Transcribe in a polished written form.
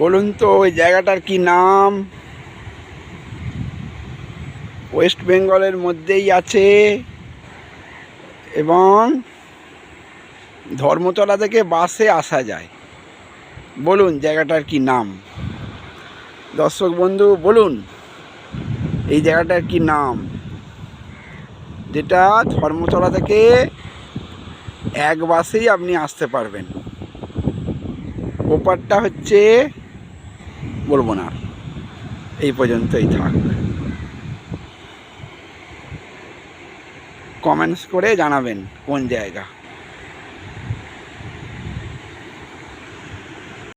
বলুন তো ওই জায়গাটার কি নাম? ওয়েস্ট বেঙ্গলের মধ্যেই আছে এবং ধর্মতলা থেকে বাসে আসা যায়। বলুন জায়গাটার কি নাম? দর্শক বন্ধু বলুন এই জায়গাটার কি নাম, যেটা ধর্মতলা থেকে এক বাসেই আপনি আসতে পারবেন। ওপারটা হচ্ছে বলবো না, এই পর্যন্তই থাক। কমেন্টস করে জানাবেন কোন জায়গা।